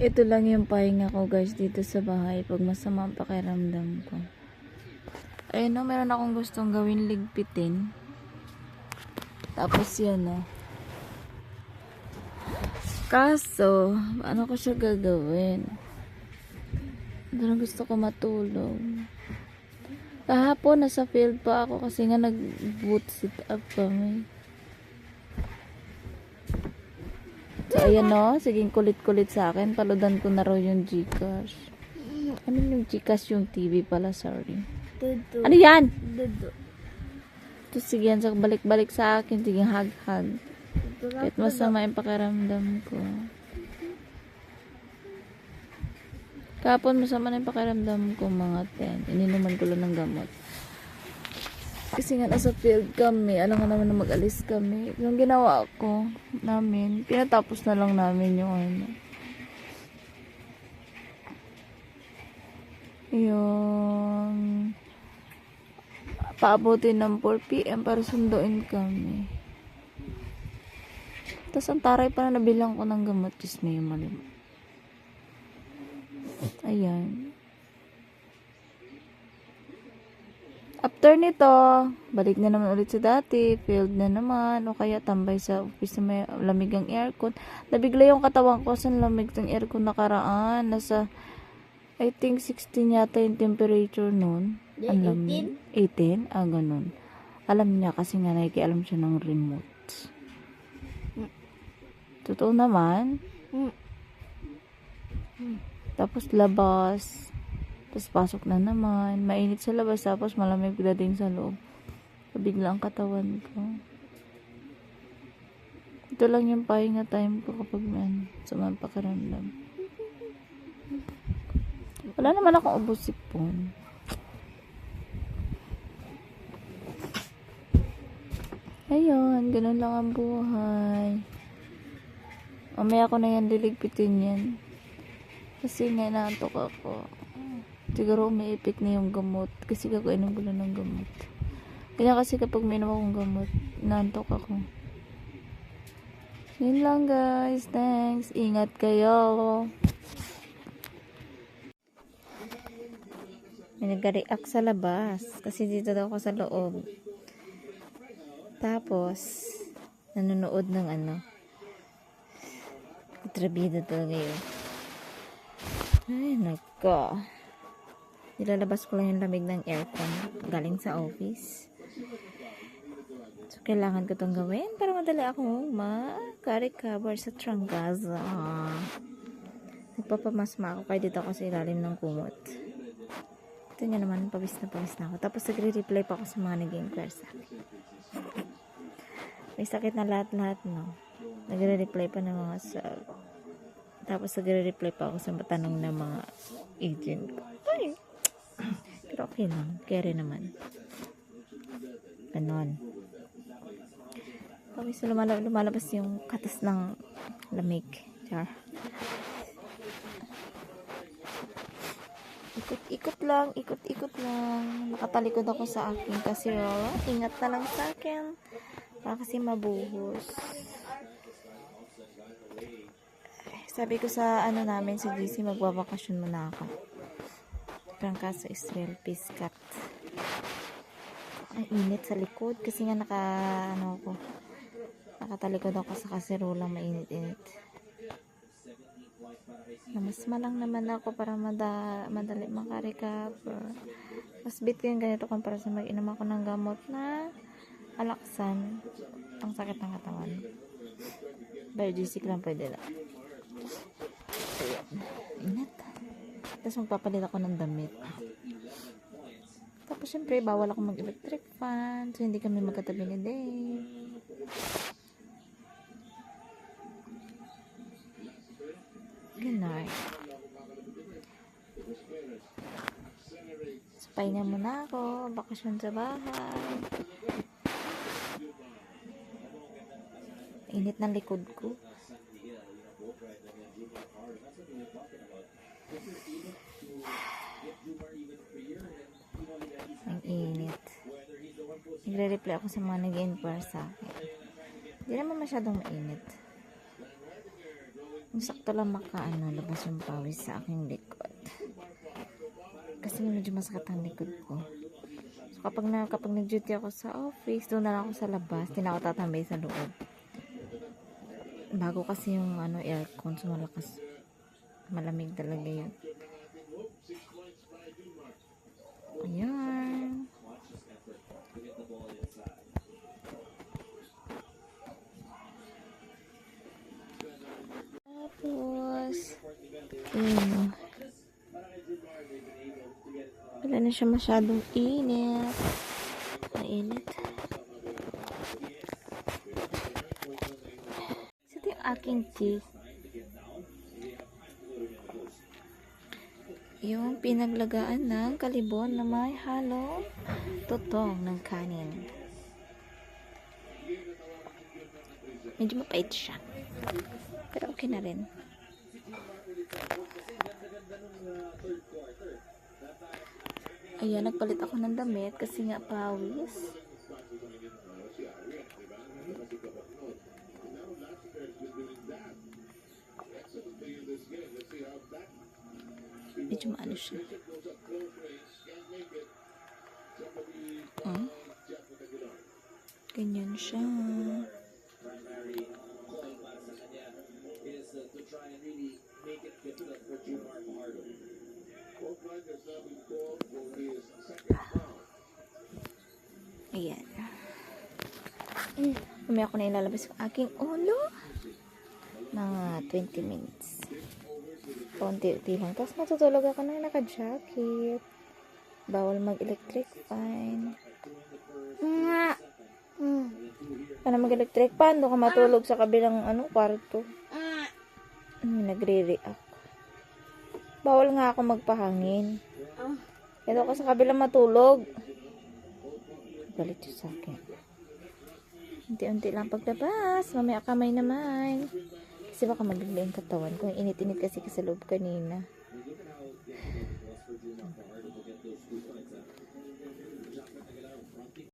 Ito lang yung pahinga ko guys dito sa bahay pag masama ang pakiramdam ko. Ayun no, meron akong gustong gawin ligpitin. Tapos yan no. Kaso, ano ko siya gagawin? Pero gusto ko matulog. Kahapon nasa field pa ako kasi nga nag-boot sit up kami. So, ayan no, siging kulit-kulit sa akin. Paludan ko na raw yung Gcash. Ano yung Gcash? Yung TV pala, sorry. Dudu. Ano yan? Dudu. Ito, sige yan, so, balik-balik sa akin. Sige, hug-hug. Kahit masama yung pakiramdam ko. Kahapon masama na yung pakiramdam ko, mga 10. Ininuman ko lang ng gamot. Kasi nga nasa field kami, alam nga naman na mag-alis kami. Yung ginawa ko namin, pinatapos na lang namin yung ano. Yung paabutin ng 4 PM para sunduin kami. Tapos ang taray pa na nabilang ko ng gamot, just may malim. Ayan. After nito, balik na naman ulit sa dati, field na naman, o kaya tambay sa office na may lamig ang aircon. Nabigla yung katawan ko sa lamig ng aircon nakaraan. Nasa, I think 16 yata yung temperature noon. Ang lamig. 18? Ah, ganun. Alam niya kasi nga nakikialam siya ng remote. Totoo naman. Tapos labas. Tapos pasok na naman. Mainit sa labas. Tapos malamig din sa loob. Bigla ang katawan ko. Ito lang yung pahinga time ko kapag sumang pakiramdam. Wala naman akong ubos sipon. Ayun. Ganun lang ang buhay. Mamaya ko na yan liligpitin yan. Kasi nga naantok ako. Siguro umiipit na yung gamot. Kasi kakainom ko na ng gamot. Kaya kasi kapag may naman akong gamot, naantok ako. Yun lang guys. Thanks. Ingat kayo. May nag-react sa labas. Kasi dito daw ako sa loob. Tapos, nanonood ng ano. Trabida talaga yun. Ay, nako. Nilalabas ko lang yung lamig ng aircon galing sa office. So, kailangan ko itong gawin para madali akong maka-recover sa trangkaza. Nagpapamasma ako kaya dito ako sa ilalim ng kumot. Ito nyo naman, pawis na ako. Tapos nagre-reply pa ako sa mga nag-inquire sa akin. May sakit na lahat-lahat, no? Nagre-reply pa ng mga tapos nagre-reply pa ako sa tanong ng mga agent ko. Ay! Pero okay lang. Kere naman. Ganon. Pawis na lumalabas yung katas ng lamig. Char. Ikot lang. Nakatalikod ako sa akin kasi ingat na lang sa akin. Para kasi mabuhos. Sabi ko sa ano namin sa GC, magbabakasyon muna ako. Prangka sa Israel, Piskat. Ang init sa likod kasi nga nakatalikod ako sa kaserolang mainit-init. Namasma lang naman ako para madali makarecover. Mas bit ko yung ganito kumpara sa mag-inom ako ng gamot na alaksan. Ang sakit ng katawan. Biogesic lang pwede lang. Ayan. Init. Tapos magpapalit ako ng damit. Tapos syempre bawal ako mag-electric fan. So hindi kami magkatabi ni Dave. Good night. So pahinga muna ako. Bakasyon sa bahay. Init ng likod ko. Ang init. Nagre-reply ako sa mga nag-inquire sa akin. Hindi naman masyadong mainit. Sakto lang labas yung pawis sa aking likod. Kasi medyo masakit ang likod ko. So, kapag nag-duty ako sa office, doon na lang ako sa labas. Hindi na ako tatambay sa loob. Bago kasi yung aircon, so malakas. Malamig talaga yun. Ayan. Tapos, ayun. Wala na siya masyadong init. Mainit. Ito yung aking tea. Yung pinaglagaan ng kalibon na may halong tutong ng kanin. Medyo mapait siya. Pero okay na rin. Ayan, nagpalit ako ng damit kasi nga pawis. Medyo maano siya. Ganyan siya. Ayan. Mamaya ako na ilalabas yung aking ulo. Mga 20 minutes. Paunti-unti lang. Tapos matutulog ako na naka-jacket. Bawal mag-electric fan. Para mag-electric fan, doon ka matulog sa kabilang kwarto. Nagre-react. Bawal nga ako magpahangin. Kaya ako sa kabilang matulog. Galit yun sa akin. Unti-unti lang paglabas. Mamaya kamay naman. Kasi baka mabigla yung katawan ko. Init-init kasi sa loob kanina.